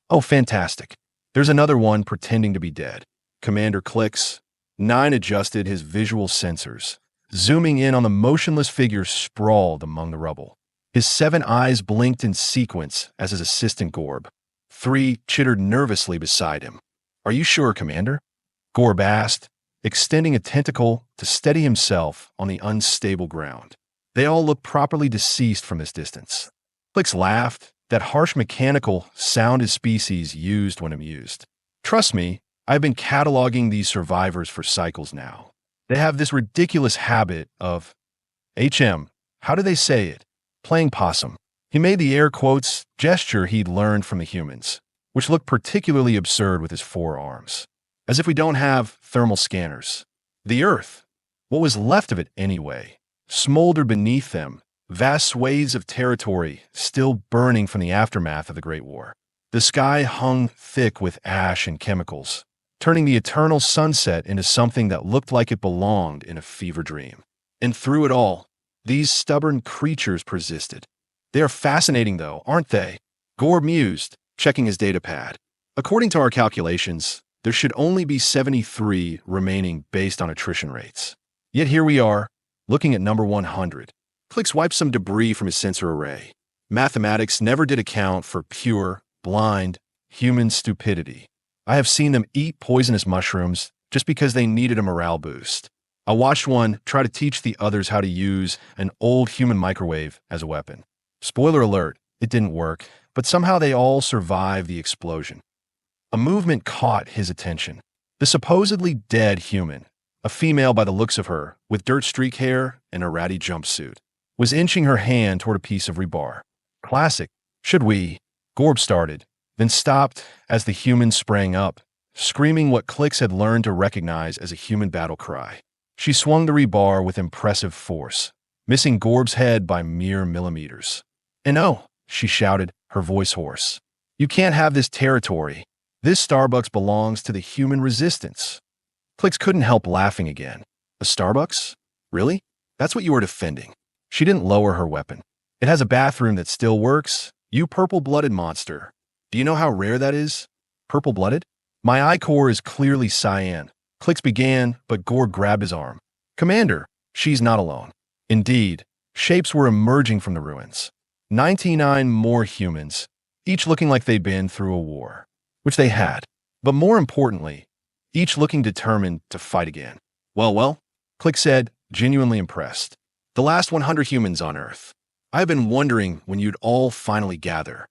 Oh, fantastic. There's another one pretending to be dead. Commander Klix-9 adjusted his visual sensors, zooming in on the motionless figure sprawled among the rubble. His 7 eyes blinked in sequence as his assistant Gorb-3 chittered nervously beside him. Are you sure, Commander? Gorb asked, extending a tentacle to steady himself on the unstable ground. They all looked properly deceased from this distance. Klix laughed, that harsh mechanical sound his species used when amused. Trust me, I've been cataloging these survivors for cycles now. They have this ridiculous habit of, how do they say it? Playing possum. He made the air quotes gesture he'd learned from the humans, which looked particularly absurd with his forearms. As if we don't have thermal scanners. The Earth, what was left of it anyway, smoldered beneath them, vast swathes of territory still burning from the aftermath of the Great War. The sky hung thick with ash and chemicals, turning the eternal sunset into something that looked like it belonged in a fever dream. And through it all, these stubborn creatures persisted. They are fascinating, though, aren't they? Gorb mused, checking his datapad. According to our calculations, there should only be 73 remaining based on attrition rates. Yet here we are, looking at number 100. Klix wiped some debris from his sensor array. Mathematics never did account for pure, blind, human stupidity. I have seen them eat poisonous mushrooms just because they needed a morale boost. I watched one try to teach the others how to use an old human microwave as a weapon. Spoiler alert, it didn't work, but somehow they all survived the explosion. A movement caught his attention. The supposedly dead human, a female by the looks of her, with dirt-streak hair and a ratty jumpsuit, was inching her hand toward a piece of rebar. Classic. Should we? Gorb started, then stopped as the human sprang up, screaming what Klix had learned to recognize as a human battle cry. She swung the rebar with impressive force, missing Gorb's head by mere millimeters. And oh, she shouted, her voice hoarse. You can't have this territory. This Starbucks belongs to the human resistance. Klix couldn't help laughing again. A Starbucks? Really? That's what you were defending. She didn't lower her weapon. It has a bathroom that still works. You purple-blooded monster. Do you know how rare that is? Purple-blooded? My eye core is clearly cyan. Klix began, but Gorb grabbed his arm. Commander, she's not alone. Indeed, shapes were emerging from the ruins. 99 more humans, each looking like they'd been through a war. Which they had. But more importantly, each looking determined to fight again. Well, Klix said, genuinely impressed. The last 100 humans on Earth. I've been wondering when you'd all finally gather.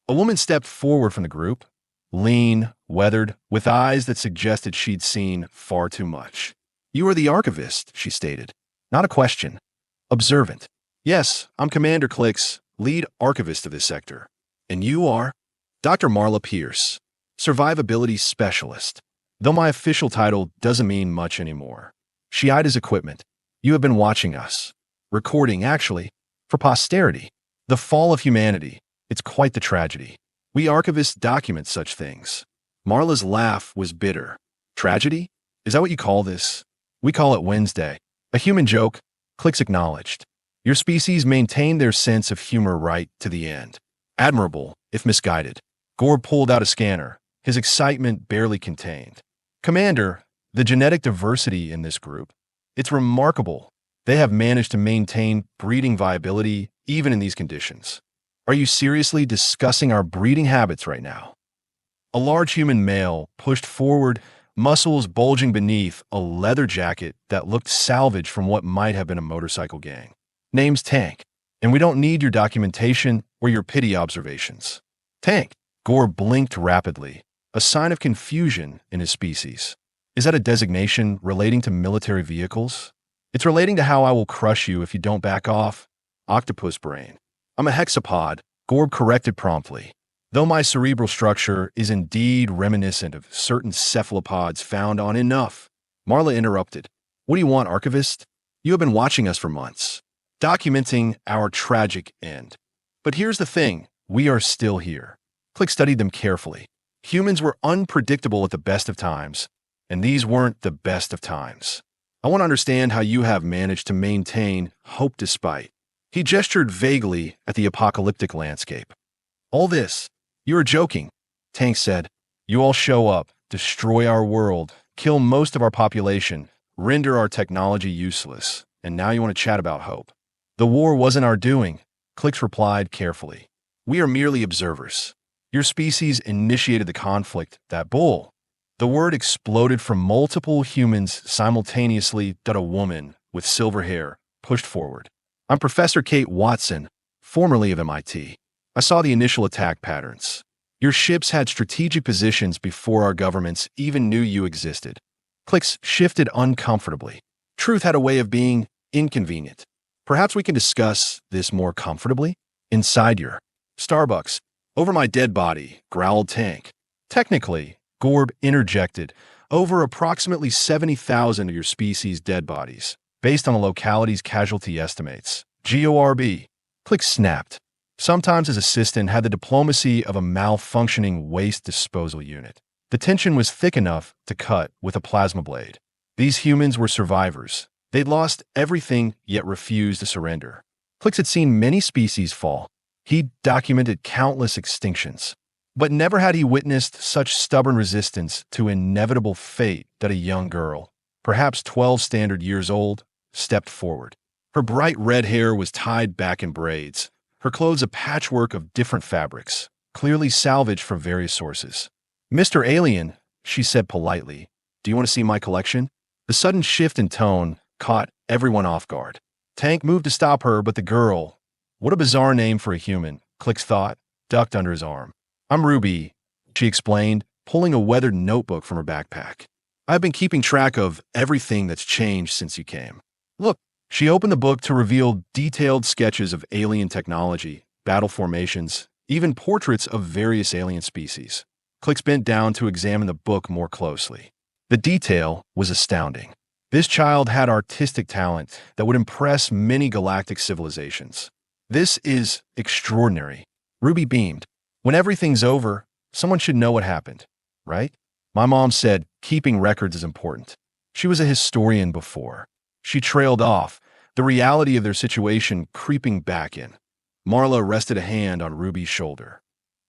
A woman stepped forward from the group, lean, weathered, with eyes that suggested she'd seen far too much. You are the archivist, she stated. Not a question. Observant. Yes, I'm Commander Klix, lead archivist of this sector. And you are? Dr. Marla Pierce, survivability specialist. Though my official title doesn't mean much anymore. She eyed his equipment. You have been watching us. Recording, actually, for posterity. The fall of humanity. It's quite the tragedy. We archivists document such things. Marla's laugh was bitter. Tragedy? Is that what you call this? We call it Wednesday. A human joke, Klix acknowledged. Your species maintained their sense of humor right to the end. Admirable, if misguided. Gorb pulled out a scanner, his excitement barely contained. Commander, the genetic diversity in this group, it's remarkable. They have managed to maintain breeding viability even in these conditions. Are you seriously discussing our breeding habits right now? A large human male pushed forward, muscles bulging beneath a leather jacket that looked salvaged from what might have been a motorcycle gang. Name's Tank, and we don't need your documentation or your pity observations. Tank. Gorb blinked rapidly, a sign of confusion in his species. Is that a designation relating to military vehicles? It's relating to how I will crush you if you don't back off. Octopus brain. I'm a hexapod, Gorb corrected promptly. Though my cerebral structure is indeed reminiscent of certain cephalopods found on enough. Marla interrupted. What do you want, archivist? You have been watching us for months, documenting our tragic end. But here's the thing, we are still here. Klix studied them carefully. Humans were unpredictable at the best of times, and these weren't the best of times. I want to understand how you have managed to maintain hope despite. He gestured vaguely at the apocalyptic landscape. All this, you are joking. Tank said. You all show up, destroy our world, kill most of our population, render our technology useless, and now you want to chat about hope. The war wasn't our doing, Klix replied carefully. We are merely observers. Your species initiated the conflict, that bull. The word exploded from multiple humans simultaneously. A woman with silver hair pushed forward. I'm Professor Kate Watson, formerly of MIT. I saw the initial attack patterns. Your ships had strategic positions before our governments even knew you existed. Klix shifted uncomfortably. Truth had a way of being inconvenient. Perhaps we can discuss this more comfortably? Inside your Starbucks. Over my dead body, growled Tank. Technically, Gorb interjected, over approximately 70,000 of your species' dead bodies, based on the locality's casualty estimates. GORB. Klix snapped. Sometimes his assistant had the diplomacy of a malfunctioning waste disposal unit. The tension was thick enough to cut with a plasma blade. These humans were survivors. They'd lost everything, yet refused to surrender. Klix had seen many species fall. He'd documented countless extinctions. But never had he witnessed such stubborn resistance to inevitable fate that a young girl, perhaps 12 standard years old, stepped forward. Her bright red hair was tied back in braids, her clothes a patchwork of different fabrics, clearly salvaged from various sources. Mr. Alien, she said politely, do you want to see my collection? The sudden shift in tone caught everyone off guard. Tank moved to stop her, but the girl, what a bizarre name for a human, Klix thought, ducked under his arm. I'm Ruby, she explained, pulling a weathered notebook from her backpack. I've been keeping track of everything that's changed since you came. Look, she opened the book to reveal detailed sketches of alien technology, battle formations, even portraits of various alien species. Klix bent down to examine the book more closely. The detail was astounding. This child had artistic talent that would impress many galactic civilizations. This is extraordinary. Ruby beamed. When everything's over, someone should know what happened, right? My mom said keeping records is important. She was a historian before. She trailed off, the reality of their situation creeping back in. Marla rested a hand on Ruby's shoulder.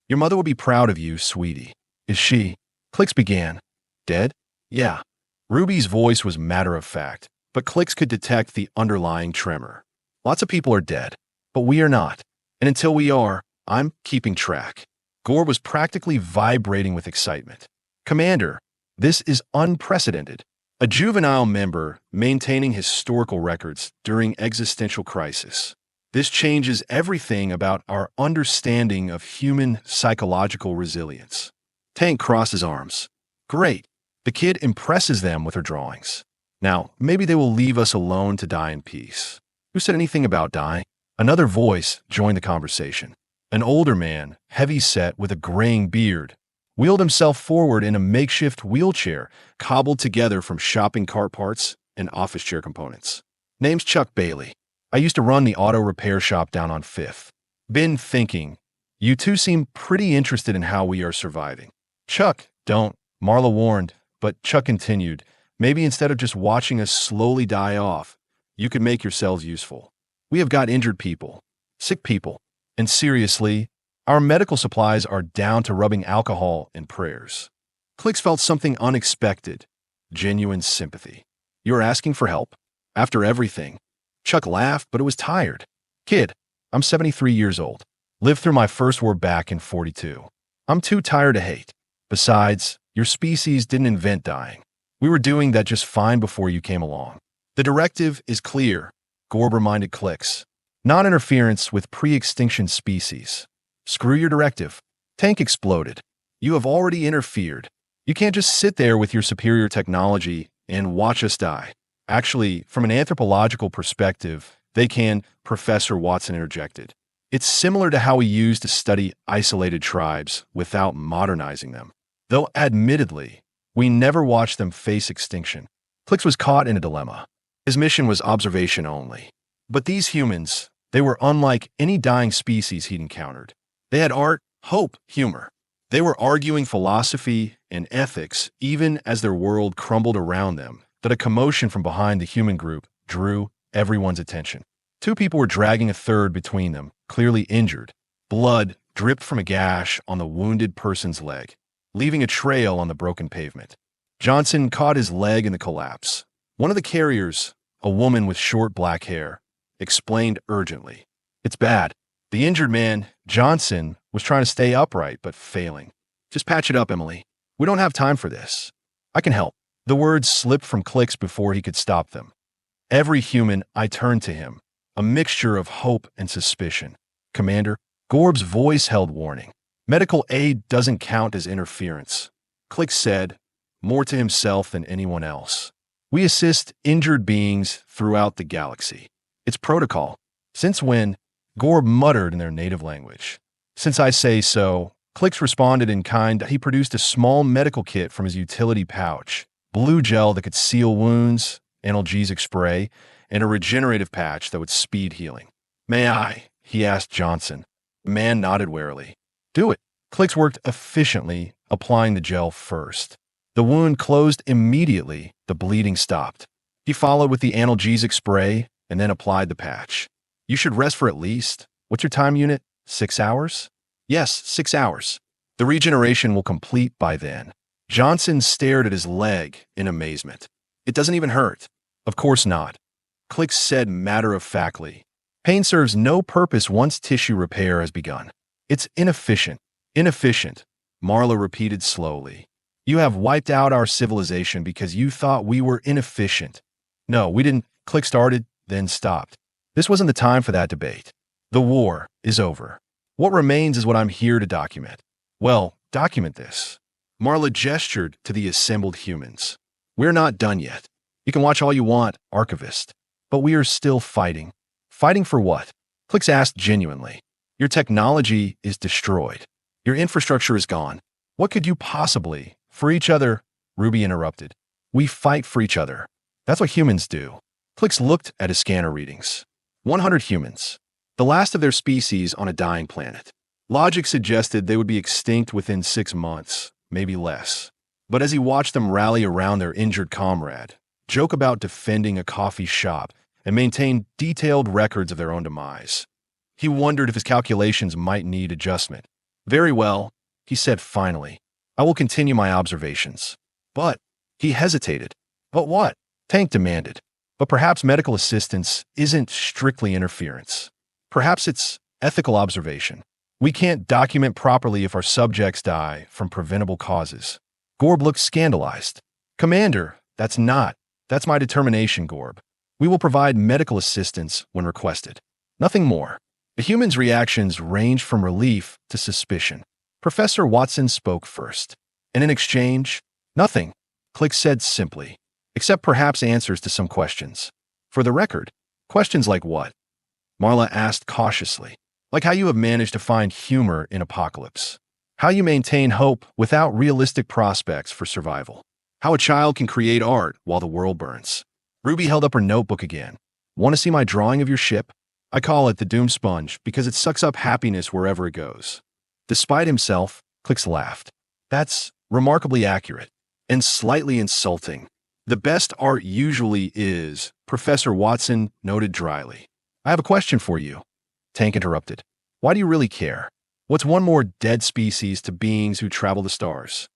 Your mother will be proud of you, sweetie. Is she? Klix began. Dead? Yeah. Ruby's voice was matter-of-fact, but Klix could detect the underlying tremor. Lots of people are dead, but we are not. And until we are, I'm keeping track. Gore was practically vibrating with excitement. Commander, this is unprecedented. A juvenile member maintaining historical records during existential crisis. This changes everything about our understanding of human psychological resilience. Tank crossed his arms. Great. The kid impresses them with her drawings. Now, maybe they will leave us alone to die in peace. Who said anything about dying? Another voice joined the conversation. An older man, heavy-set with a graying beard, wheeled himself forward in a makeshift wheelchair cobbled together from shopping cart parts and office chair components. Name's Chuck Bailey. I used to run the auto repair shop down on 5th. Been thinking. You two seem pretty interested in how we are surviving. Chuck, don't, Marla warned, but Chuck continued. Maybe instead of just watching us slowly die off, you could make yourselves useful. We have got injured people, sick people, and seriously, our medical supplies are down to rubbing alcohol and prayers. Klix felt something unexpected, genuine sympathy. You're asking for help? After everything? Chuck laughed, but it was tired. Kid, I'm 73 years old. Lived through my first war back in 42. I'm too tired to hate. Besides, your species didn't invent dying. We were doing that just fine before you came along. The directive is clear, Gorb reminded Klix. Non-interference with pre-extinction species. Screw your directive. Tank exploded. You have already interfered. You can't just sit there with your superior technology and watch us die. Actually, from an anthropological perspective, they can, Professor Watson interjected. It's similar to how we used to study isolated tribes without modernizing them. Though admittedly, we never watched them face extinction. Klix was caught in a dilemma. His mission was observation only. But these humans, they were unlike any dying species he'd encountered. They had art, hope, humor. They were arguing philosophy and ethics even as their world crumbled around them, that a commotion from behind the human group drew everyone's attention. Two people were dragging a third between them, clearly injured. Blood dripped from a gash on the wounded person's leg, leaving a trail on the broken pavement. Johnson caught his leg in the collapse. One of the carriers, a woman with short black hair, explained urgently. "It's bad. The injured man, Johnson, was trying to stay upright but failing. Just patch it up, Emily. We don't have time for this. I can help." The words slipped from Klix before he could stop them. Every human, I turned to him, a mixture of hope and suspicion. "Commander," Gorb's voice held warning. "Medical aid doesn't count as interference," Klix said, more to himself than anyone else. "We assist injured beings throughout the galaxy. It's protocol." "Since when?" Gorb muttered in their native language. "Since I say so," Klix responded in kind. He produced a small medical kit from his utility pouch, blue gel that could seal wounds, analgesic spray, and a regenerative patch that would speed healing. "May I?" he asked Johnson. The man nodded warily. "Do it." Klix worked efficiently, applying the gel first. The wound closed immediately. The bleeding stopped. He followed with the analgesic spray and then applied the patch. "You should rest for at least, what's your time unit? 6 hours?" "Yes, 6 hours. The regeneration will complete by then." Johnson stared at his leg in amazement. "It doesn't even hurt." "Of course not," Klix said matter-of-factly. "Pain serves no purpose once tissue repair has begun. It's inefficient." "Inefficient," Marla repeated slowly. "You have wiped out our civilization because you thought we were inefficient." "No, we didn't," Klix started, then stopped. This wasn't the time for that debate. The war is over. What remains is what I'm here to document. "Well, document this." Marla gestured to the assembled humans. "We're not done yet. You can watch all you want, archivist. But we are still fighting." "Fighting for what?" Klix asked genuinely. "Your technology is destroyed. Your infrastructure is gone. What could you possibly—" "For each other," Ruby interrupted. "We fight for each other. That's what humans do." Klix looked at his scanner readings. 100 humans. The last of their species on a dying planet. Logic suggested they would be extinct within 6 months, maybe less. But as he watched them rally around their injured comrade, joke about defending a coffee shop, and maintain detailed records of their own demise, he wondered if his calculations might need adjustment. "Very well," he said finally. "I will continue my observations." "But—" he hesitated. "But what?" Tank demanded. "But perhaps medical assistance isn't strictly interference. Perhaps it's ethical observation. We can't document properly if our subjects die from preventable causes." Gorb looked scandalized. "Commander, that's my determination, Gorb. We will provide medical assistance when requested. Nothing more." The humans' reactions ranged from relief to suspicion. Professor Watson spoke first. "And in exchange?" "Nothing," Klix said simply, "except perhaps answers to some questions." "For the record, questions like what?" Marla asked cautiously. "Like how you have managed to find humor in apocalypse. How you maintain hope without realistic prospects for survival. How a child can create art while the world burns." Ruby held up her notebook again. "Want to see my drawing of your ship? I call it the Doom Sponge because it sucks up happiness wherever it goes." Despite himself, Klix laughed. "That's remarkably accurate and slightly insulting." "The best art usually is," Professor Watson noted dryly. "I have a question for you," Tank interrupted. "Why do you really care? What's one more dead species to beings who travel the stars?"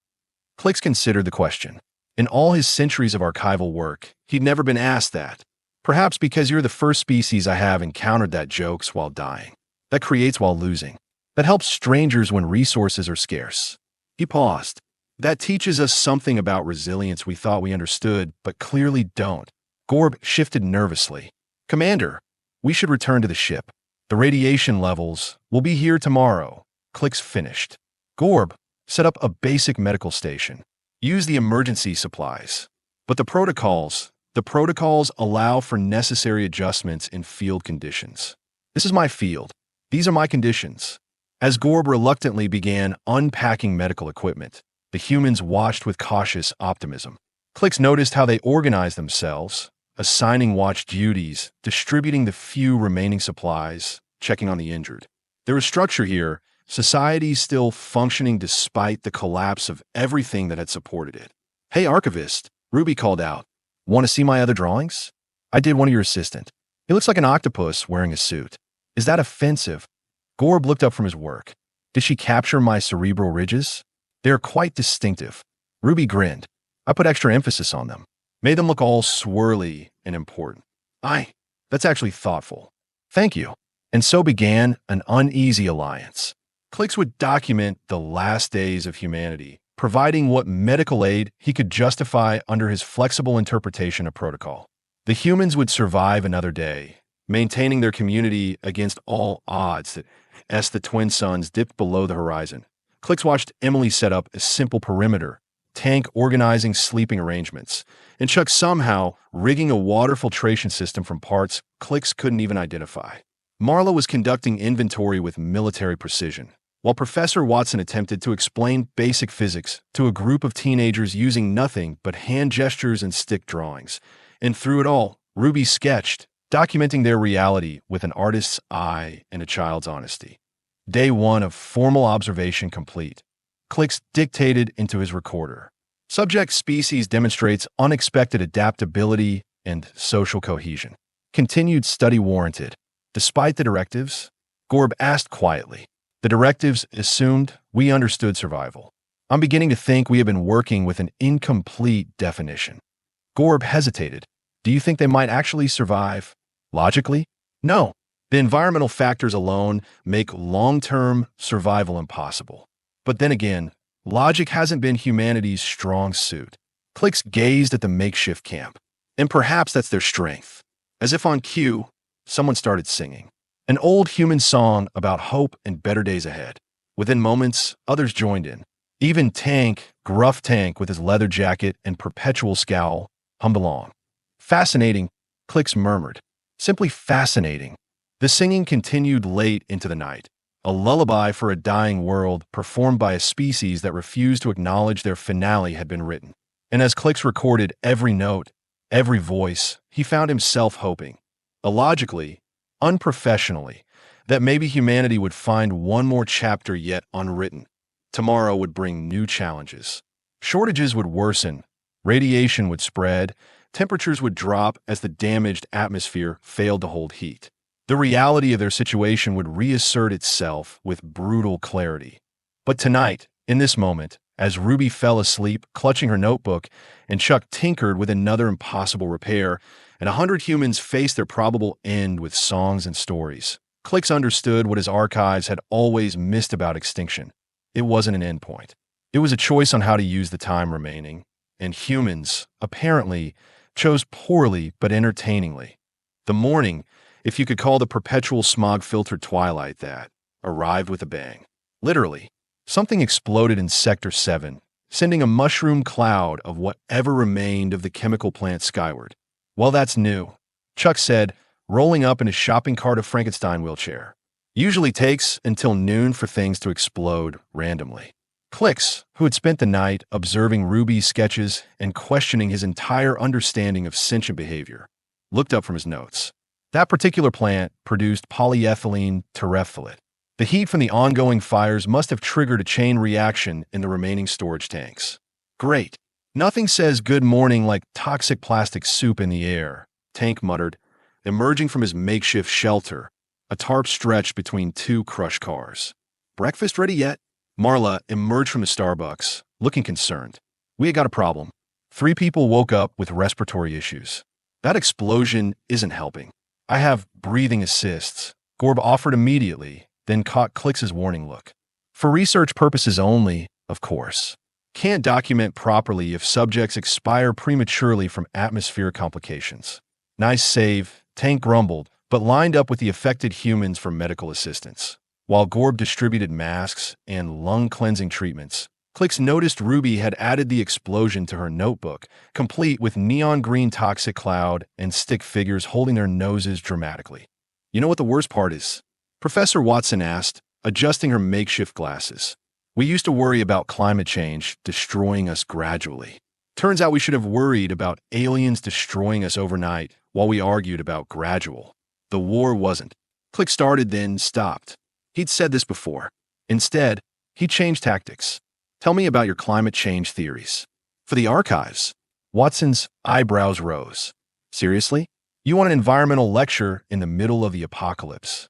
Klix considered the question. In all his centuries of archival work, he'd never been asked that. "Perhaps because you're the first species I have encountered that jokes while dying. That creates while losing. That helps strangers when resources are scarce." He paused. "That teaches us something about resilience we thought we understood, but clearly don't." Gorb shifted nervously. "Commander, we should return to the ship. The radiation levels will be here tomorrow." Klix finished. "Gorb, set up a basic medical station. Use the emergency supplies. But the protocols allow for necessary adjustments in field conditions. This is my field. These are my conditions." As Gorb reluctantly began unpacking medical equipment, the humans watched with cautious optimism. Klix noticed how they organized themselves, assigning watch duties, distributing the few remaining supplies, checking on the injured. There was structure here, society still functioning despite the collapse of everything that had supported it. "Hey, archivist," Ruby called out. "Want to see my other drawings? I did one of your assistant. He looks like an octopus wearing a suit." "Is that offensive?" Gorb looked up from his work. Did she capture my cerebral ridges? They are quite distinctive. Ruby grinned. I put extra emphasis on them. Made them look all swirly and important. That's actually thoughtful. Thank you. And so began an uneasy alliance. Klix would document the last days of humanity, providing what medical aid he could justify under his flexible interpretation of protocol. The humans would survive another day, maintaining their community against all odds as the twin suns dipped below the horizon. Klix watched Emily set up a simple perimeter, Tank organizing sleeping arrangements, and Chuck somehow rigging a water filtration system from parts Klix couldn't even identify. Marla was conducting inventory with military precision, while Professor Watson attempted to explain basic physics to a group of teenagers using nothing but hand gestures and stick drawings. And through it all, Ruby sketched, documenting their reality with an artist's eye and a child's honesty. Day 1 of formal observation complete. Klix dictated into his recorder. Subject species demonstrates unexpected adaptability and social cohesion. Continued study warranted. Despite the directives, Gorb asked quietly. The directives assumed we understood survival. I'm beginning to think we have been working with an incomplete definition. Gorb hesitated. Do you think they might actually survive? Logically? No. The environmental factors alone make long-term survival impossible. But then again, logic hasn't been humanity's strong suit. Klix gazed at the makeshift camp. And perhaps that's their strength. As if on cue, someone started singing. An old human song about hope and better days ahead. Within moments, others joined in. Even Tank, gruff Tank with his leather jacket and perpetual scowl, hummed along. Fascinating, Klix murmured. Simply fascinating. The singing continued late into the night. A lullaby for a dying world performed by a species that refused to acknowledge their finale had been written. And as Klix recorded every note, every voice, he found himself hoping, illogically, unprofessionally, that maybe humanity would find one more chapter yet unwritten. Tomorrow would bring new challenges. Shortages would worsen, radiation would spread, temperatures would drop as the damaged atmosphere failed to hold heat. The reality of their situation would reassert itself with brutal clarity. But tonight, in this moment, as Ruby fell asleep, clutching her notebook, and Chuck tinkered with another impossible repair, and 100 humans faced their probable end with songs and stories, Klix understood what his archives had always missed about Extinction. It wasn't an endpoint. It was a choice on how to use the time remaining, and humans, apparently, chose poorly but entertainingly. The morning, if you could call the perpetual smog-filtered twilight that, arrived with a bang. Literally, something exploded in Sector 7, sending a mushroom cloud of whatever remained of the chemical plant skyward. Well, that's new, Chuck said, rolling up in his shopping cart of Frankenstein wheelchair. Usually takes until noon for things to explode randomly. Klix, who had spent the night observing Ruby's sketches and questioning his entire understanding of sentient behavior, looked up from his notes. That particular plant produced polyethylene terephthalate. The heat from the ongoing fires must have triggered a chain reaction in the remaining storage tanks. Great. Nothing says good morning like toxic plastic soup in the air, Tank muttered, emerging from his makeshift shelter, a tarp stretched between two crushed cars. Breakfast ready yet? Marla emerged from the Starbucks, looking concerned. We got a problem. 3 people woke up with respiratory issues. That explosion isn't helping. I have breathing assists, Gorb offered immediately, then caught Klix's warning look. For research purposes only, of course. Can't document properly if subjects expire prematurely from atmospheric complications. Nice save, Tank grumbled, but lined up with the affected humans for medical assistance. While Gorb distributed masks and lung-cleansing treatments, Klix noticed Ruby had added the explosion to her notebook, complete with neon green toxic cloud and stick figures holding their noses dramatically. You know what the worst part is? Professor Watson asked, adjusting her makeshift glasses. We used to worry about climate change destroying us gradually. Turns out we should have worried about aliens destroying us overnight while we argued about gradual. The war wasn't. Klix started, then stopped. He'd said this before. Instead, he changed tactics. Tell me about your climate change theories. For the archives, Watson's eyebrows rose. Seriously? You want an environmental lecture in the middle of the apocalypse?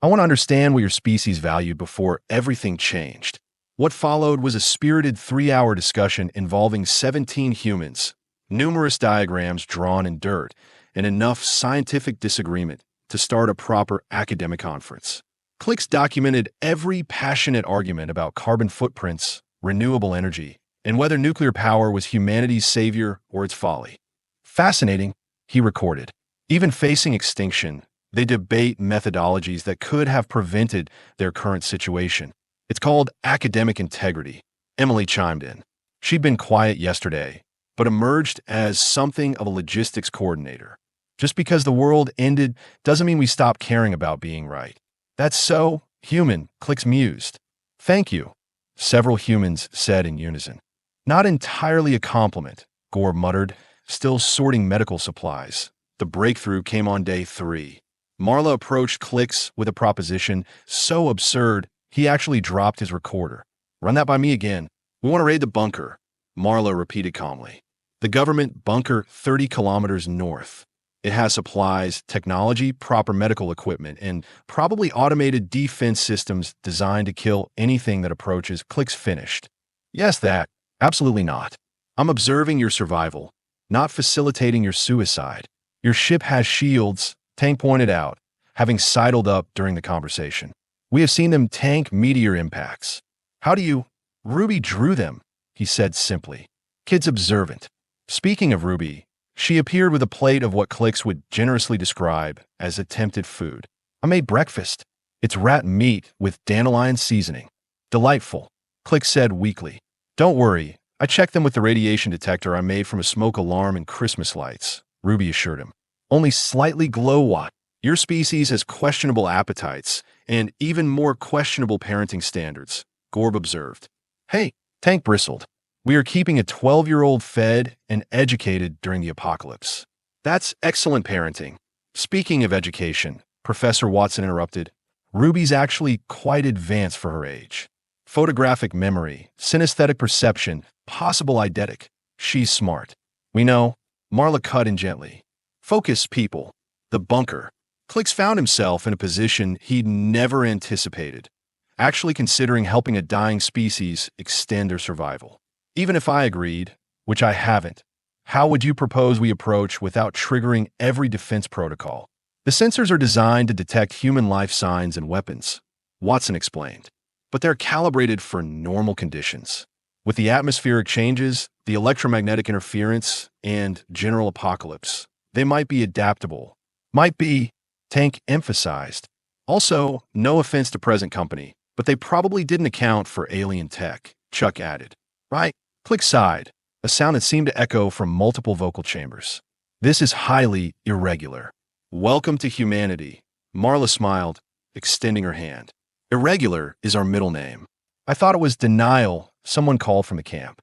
I want to understand what your species valued before everything changed. What followed was a spirited 3-hour discussion involving 17 humans, numerous diagrams drawn in dirt, and enough scientific disagreement to start a proper academic conference. Klix documented every passionate argument about carbon footprints, renewable energy, and whether nuclear power was humanity's savior or its folly. Fascinating, he recorded. Even facing extinction, they debate methodologies that could have prevented their current situation. It's called academic integrity. Emily chimed in. She'd been quiet yesterday, but emerged as something of a logistics coordinator. Just because the world ended doesn't mean we stop caring about being right. That's so human, Klix mused. Thank you, several humans said in unison. Not entirely a compliment, Gore muttered, still sorting medical supplies. The breakthrough came on day 3. Marla approached Klix with a proposition so absurd, he actually dropped his recorder. Run that by me again. We want to raid the bunker, Marla repeated calmly. The government bunker 30 kilometers north. It has supplies, technology, proper medical equipment, and probably automated defense systems designed to kill anything that approaches. Klix finished. Yes, that. Absolutely not. I'm observing your survival, not facilitating your suicide. Your ship has shields, Tank pointed out, having sidled up during the conversation. We have seen them tank meteor impacts. How do you? Ruby drew them, he said simply. Kid's observant. Speaking of Ruby, she appeared with a plate of what Klix would generously describe as attempted food. I made breakfast. It's rat meat with dandelion seasoning. Delightful, Klix said weakly. Don't worry, I checked them with the radiation detector I made from a smoke alarm and Christmas lights, Ruby assured him. Only slightly glow-watt. Your species has questionable appetites and even more questionable parenting standards, Gorb observed. Hey, Tank bristled. We are keeping a 12-year-old fed and educated during the apocalypse. That's excellent parenting. Speaking of education, Professor Watson interrupted, Ruby's actually quite advanced for her age. Photographic memory, synesthetic perception, possible eidetic. She's smart. We know. Marla cut in gently. Focus, people. The bunker. Klix found himself in a position he'd never anticipated, actually considering helping a dying species extend their survival. Even if I agreed, which I haven't, how would you propose we approach without triggering every defense protocol? The sensors are designed to detect human life signs and weapons, Watson explained, but they're calibrated for normal conditions. With the atmospheric changes, the electromagnetic interference, and general apocalypse, they might be adaptable. Might be, Tank emphasized. Also, no offense to present company, but they probably didn't account for alien tech, Chuck added. Right? Klix sighed, a sound that seemed to echo from multiple vocal chambers. This is highly irregular. Welcome to humanity, Marla smiled, extending her hand. Irregular is our middle name. I thought it was Denial, someone called from the camp.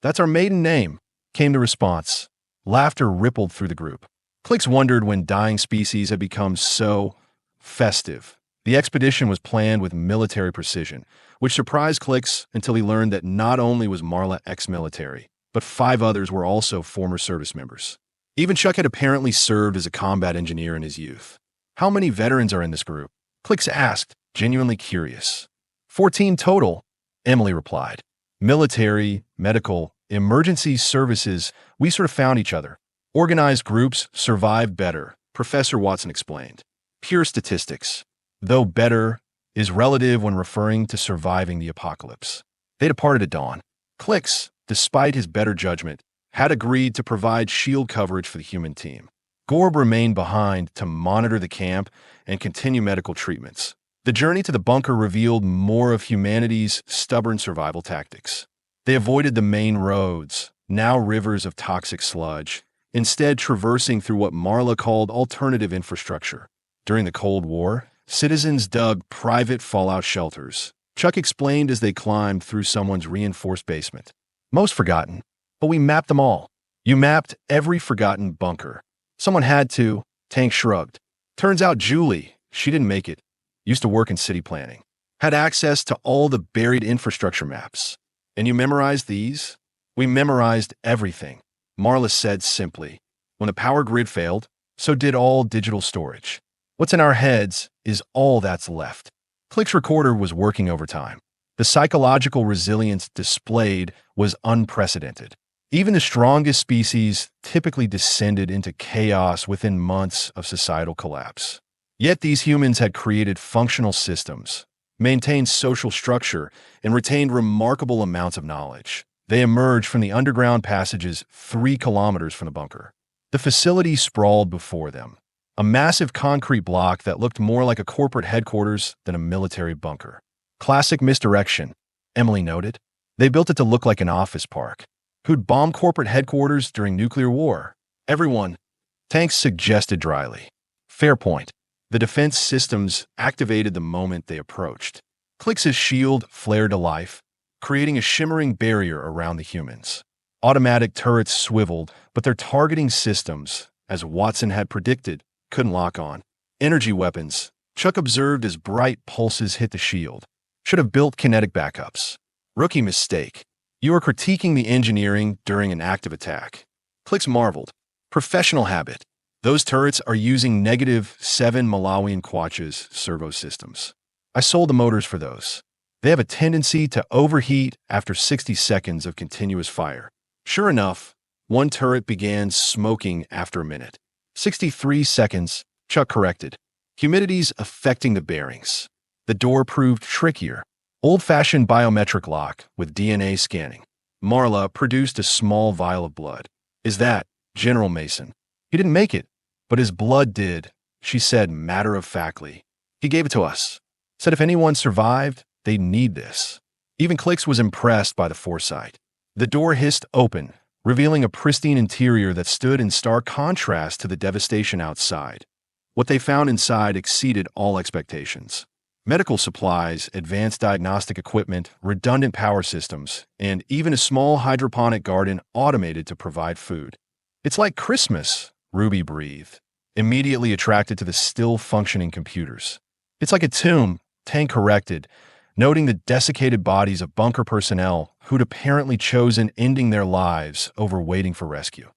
That's our maiden name, came the response. Laughter rippled through the group. Klix wondered when dying species had become so festive. The expedition was planned with military precision, which surprised Klix until he learned that not only was Marla ex-military, but 5 others were also former service members. Even Chuck had apparently served as a combat engineer in his youth. How many veterans are in this group? Klix asked, genuinely curious. 14 total, Emily replied. Military, medical, emergency services, we sort of found each other. Organized groups survive better, Professor Watson explained. Pure statistics, though better, is relative when referring to surviving the apocalypse. They departed at dawn. Klix, despite his better judgment, had agreed to provide shield coverage for the human team. Gorb remained behind to monitor the camp and continue medical treatments. The journey to the bunker revealed more of humanity's stubborn survival tactics. They avoided the main roads, now rivers of toxic sludge, instead traversing through what Marla called alternative infrastructure. During the Cold War, citizens dug private fallout shelters, Chuck explained as they climbed through someone's reinforced basement. Most forgotten, but we mapped them all. You mapped every forgotten bunker. Someone had to, Tank shrugged. Turns out Julie, she didn't make it, used to work in city planning, had access to all the buried infrastructure maps. And you memorized these? We memorized everything, Marla said simply. When the power grid failed, so did all digital storage. What's in our heads is all that's left. Klix recorder was working overtime. The psychological resilience displayed was unprecedented. Even the strongest species typically descended into chaos within months of societal collapse. Yet these humans had created functional systems, maintained social structure, and retained remarkable amounts of knowledge. They emerged from the underground passages 3 kilometers from the bunker. The facility sprawled before them, a massive concrete block that looked more like a corporate headquarters than a military bunker. Classic misdirection, Emily noted. They built it to look like an office park. Who'd bomb corporate headquarters during nuclear war? Everyone, Tanks suggested dryly. Fair point. The defense systems activated the moment they approached. Klix's shield flared to life, creating a shimmering barrier around the humans. Automatic turrets swiveled, but their targeting systems, as Watson had predicted, couldn't lock on. Energy weapons, Chuck observed as bright pulses hit the shield. Should have built kinetic backups. Rookie mistake. You are critiquing the engineering during an active attack. Klix marveled. Professional habit. Those turrets are using -7 Malawian kwacha's servo systems. I sold the motors for those. They have a tendency to overheat after 60 seconds of continuous fire. Sure enough, one turret began smoking after a minute. 63 seconds, Chuck corrected. Humidity's affecting the bearings. The door proved trickier. Old-fashioned biometric lock with DNA scanning. Marla produced a small vial of blood. Is that General Mason? He didn't make it, but his blood did, she said matter-of-factly. He gave it to us. Said if anyone survived, they'd need this. Even Klix was impressed by the foresight. The door hissed open, revealing a pristine interior that stood in stark contrast to the devastation outside. What they found inside exceeded all expectations. Medical supplies, advanced diagnostic equipment, redundant power systems, and even a small hydroponic garden automated to provide food. It's like Christmas, Ruby breathed, immediately attracted to the still-functioning computers. It's like a tomb, Tank corrected, noting the desiccated bodies of bunker personnel who'd apparently chosen ending their lives over waiting for rescue.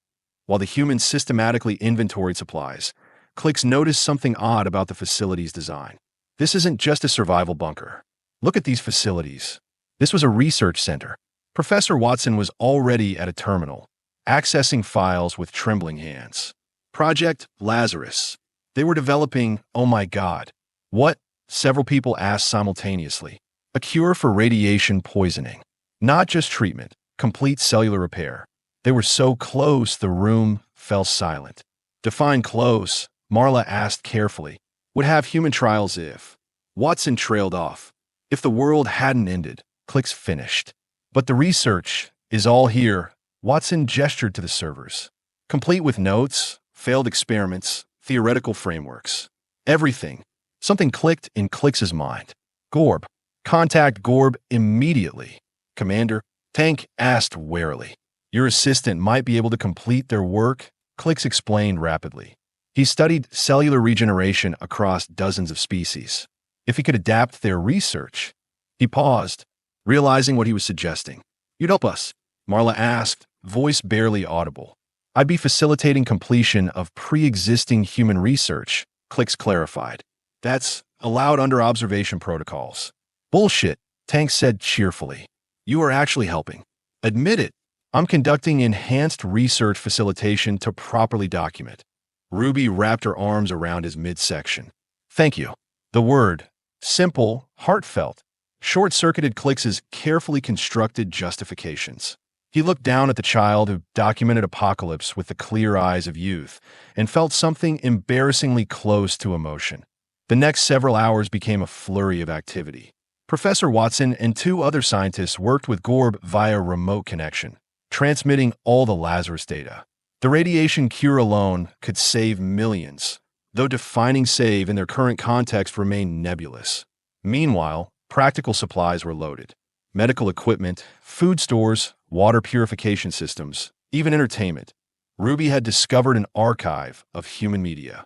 While the humans systematically inventoried supplies, Klix noticed something odd about the facility's design. This isn't just a survival bunker. Look at these facilities. This was a research center. Professor Watson was already at a terminal, accessing files with trembling hands. Project Lazarus. They were developing, oh my God. What? Several people asked simultaneously. A cure for radiation poisoning. Not just treatment, complete cellular repair. They were so close the room fell silent. Define close, Marla asked carefully. Would have human trials if. Watson trailed off. If the world hadn't ended, Klix finished. But the research is all here. Watson gestured to the servers. Complete with notes, failed experiments, theoretical frameworks. Everything. Something clicked in Klix's mind. Gorb. Contact Gorb immediately. Commander, Tank asked warily. Your assistant might be able to complete their work, Klix explained rapidly. He studied cellular regeneration across dozens of species. If he could adapt their research. He paused, realizing what he was suggesting. You'd help us, Marla asked, voice barely audible. I'd be facilitating completion of pre-existing human research, Klix clarified. That's allowed under observation protocols. Bullshit, Tank said cheerfully. You are actually helping. Admit it. I'm conducting enhanced research facilitation to properly document. Ruby wrapped her arms around his midsection. Thank you. The word, simple, heartfelt, short-circuited Klix's carefully constructed justifications. He looked down at the child who documented apocalypse with the clear eyes of youth and felt something embarrassingly close to emotion. The next several hours became a flurry of activity. Professor Watson and 2 other scientists worked with Gorb via remote connection, transmitting all the Lazarus data. The radiation cure alone could save millions, though defining save in their current context remained nebulous. Meanwhile, practical supplies were loaded. Medical equipment, food stores, water purification systems, even entertainment. Ruby had discovered an archive of human media.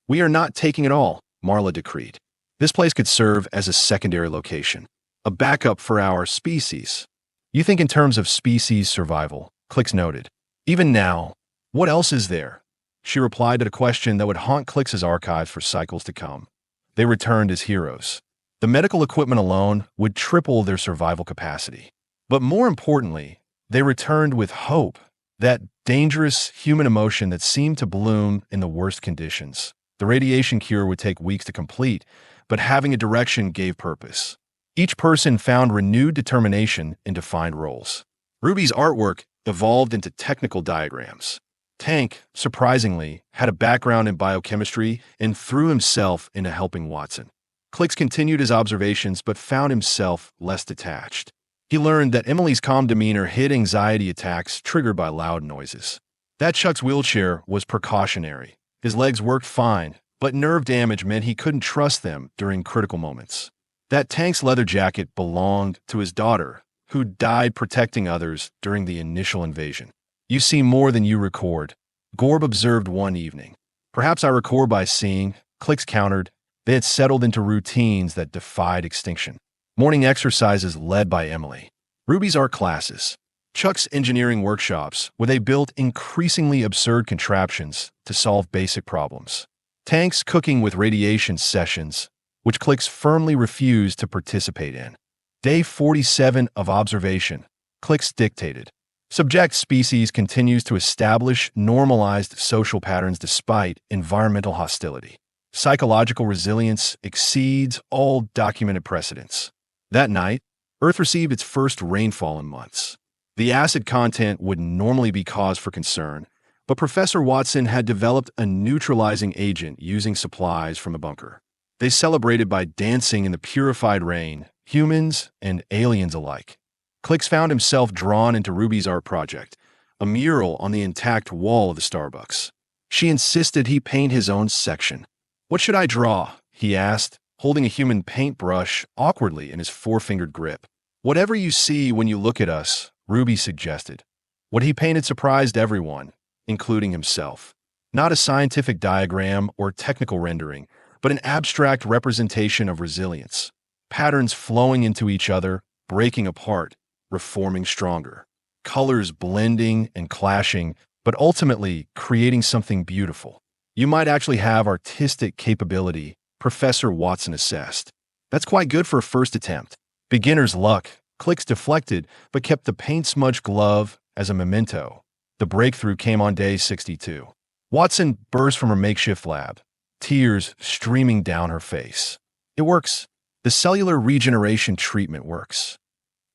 We are not taking it all, Marla decreed. This place could serve as a secondary location, a backup for our species. You think in terms of species survival, Klix noted. Even now, what else is there? She replied to a question that would haunt Klix's archives for cycles to come. They returned as heroes. The medical equipment alone would triple their survival capacity. But more importantly, they returned with hope, that dangerous human emotion that seemed to bloom in the worst conditions. The radiation cure would take weeks to complete, but having a direction gave purpose. Each person found renewed determination in defined roles. Ruby's artwork evolved into technical diagrams. Tank, surprisingly, had a background in biochemistry and threw himself into helping Watson. Klix continued his observations but found himself less detached. He learned that Emily's calm demeanor hid anxiety attacks triggered by loud noises. That Chuck's wheelchair was precautionary. His legs worked fine, but nerve damage meant he couldn't trust them during critical moments. That Tank's leather jacket belonged to his daughter, who died protecting others during the initial invasion. You see more than you record, Gorb observed one evening. Perhaps I record by seeing, Klix countered. They had settled into routines that defied extinction. Morning exercises led by Emily. Ruby's art classes. Chuck's engineering workshops, where they built increasingly absurd contraptions to solve basic problems. Tank's cooking with radiation sessions, which Klix firmly refused to participate in. Day 47 of observation, Klix dictated. Subject species continues to establish normalized social patterns despite environmental hostility. Psychological resilience exceeds all documented precedents. That night, Earth received its first rainfall in months. The acid content would normally be cause for concern, but Professor Watson had developed a neutralizing agent using supplies from a bunker. They celebrated by dancing in the purified rain, humans and aliens alike. Klix found himself drawn into Ruby's art project, a mural on the intact wall of the Starbucks. She insisted he paint his own section. "What should I draw?" he asked, holding a human paintbrush awkwardly in his four-fingered grip. "Whatever you see when you look at us," Ruby suggested. What he painted surprised everyone, including himself. Not a scientific diagram or technical rendering, but an abstract representation of resilience. Patterns flowing into each other, breaking apart, reforming stronger. Colors blending and clashing, but ultimately creating something beautiful. "You might actually have artistic capability," Professor Watson assessed. "That's quite good for a first attempt." Beginner's luck. Klix deflected, but kept the paint-smudged glove as a memento. The breakthrough came on day 62. Watson burst from her makeshift lab, tears streaming down her face. "It works. The cellular regeneration treatment works."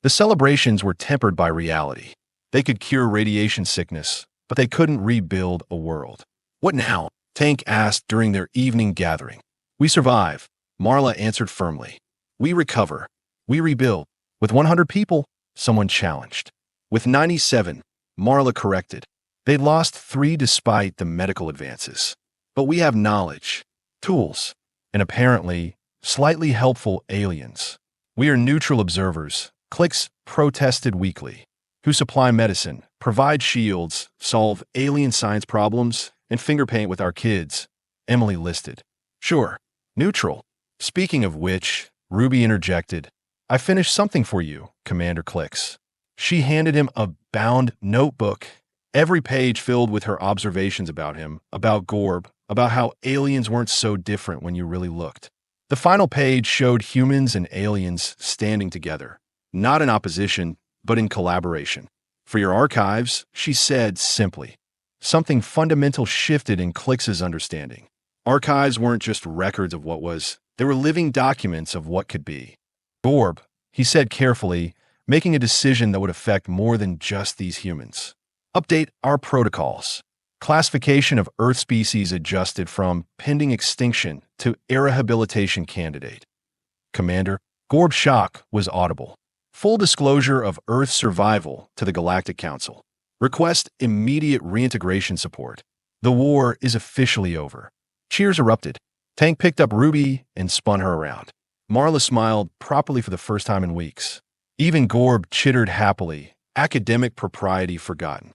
The celebrations were tempered by reality. They could cure radiation sickness, but they couldn't rebuild a world. "What now?" Tank asked during their evening gathering. "We survive," Marla answered firmly. "We recover. We rebuild." "With 100 people," someone challenged. "With 97, Marla corrected. They'd lost 3 despite the medical advances. "But we have knowledge, tools, and apparently slightly helpful aliens. We are neutral observers," Klix protested weakly, "who supply medicine, provide shields, solve alien science problems, and finger paint with our kids," Emily listed. "Sure, neutral." Speaking of which, Ruby interjected, "I finished something for you, Commander Klix." She handed him a bound notebook, every page filled with her observations about him, about Gorb, about how aliens weren't so different when you really looked. The final page showed humans and aliens standing together, not in opposition, but in collaboration. "For your archives," she said simply. Something fundamental shifted in Klix's understanding. Archives weren't just records of what was, they were living documents of what could be. "Gorb," he said carefully, making a decision that would affect more than just these humans. "Update our protocols. Classification of Earth species adjusted from pending extinction to rehabilitation candidate." "Commander." Gorb's shock was audible. "Full disclosure of Earth survival to the Galactic Council. Request immediate reintegration support. The war is officially over." Cheers erupted. Tank picked up Ruby and spun her around. Marla smiled properly for the first time in weeks. Even Gorb chittered happily, academic propriety forgotten.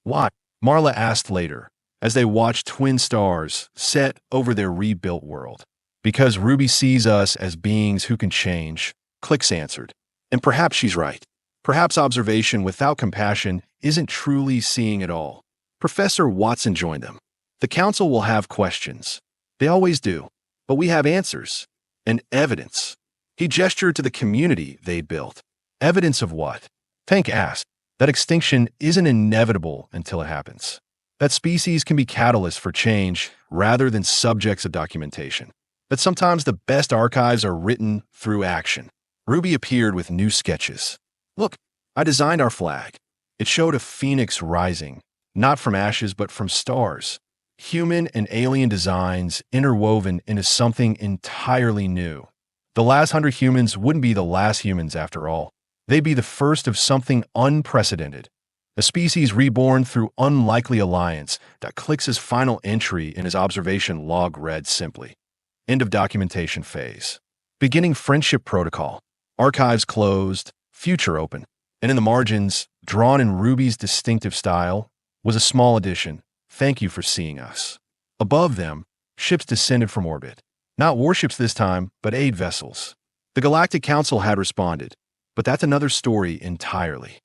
"Why?" Marla asked later, as they watched twin stars set over their rebuilt world. "Because Ruby sees us as beings who can change," Klix answered. And perhaps she's right. Perhaps observation without compassion isn't truly seeing at all. Professor Watson joined them. The Council will have questions. They always do. But we have answers. And evidence. He gestured to the community they built. Evidence of what? Tank asked. That extinction isn't inevitable until it happens. That species can be catalysts for change rather than subjects of documentation. That sometimes the best archives are written through action. Ruby appeared with new sketches. Look, I designed our flag. It showed a phoenix rising, not from ashes but from stars. Human and alien designs interwoven into something entirely new. The last 100 humans wouldn't be the last humans after all. They'd be the first of something unprecedented. A species reborn through unlikely alliance that Klix's final entry in his observation log read simply. End of documentation phase. Beginning friendship protocol. Archives closed, future open. And in the margins, drawn in Ruby's distinctive style, was a small addition. Thank you for seeing us. Above them, ships descended from orbit. Not warships this time, but aid vessels. The Galactic Council had responded, but that's another story entirely.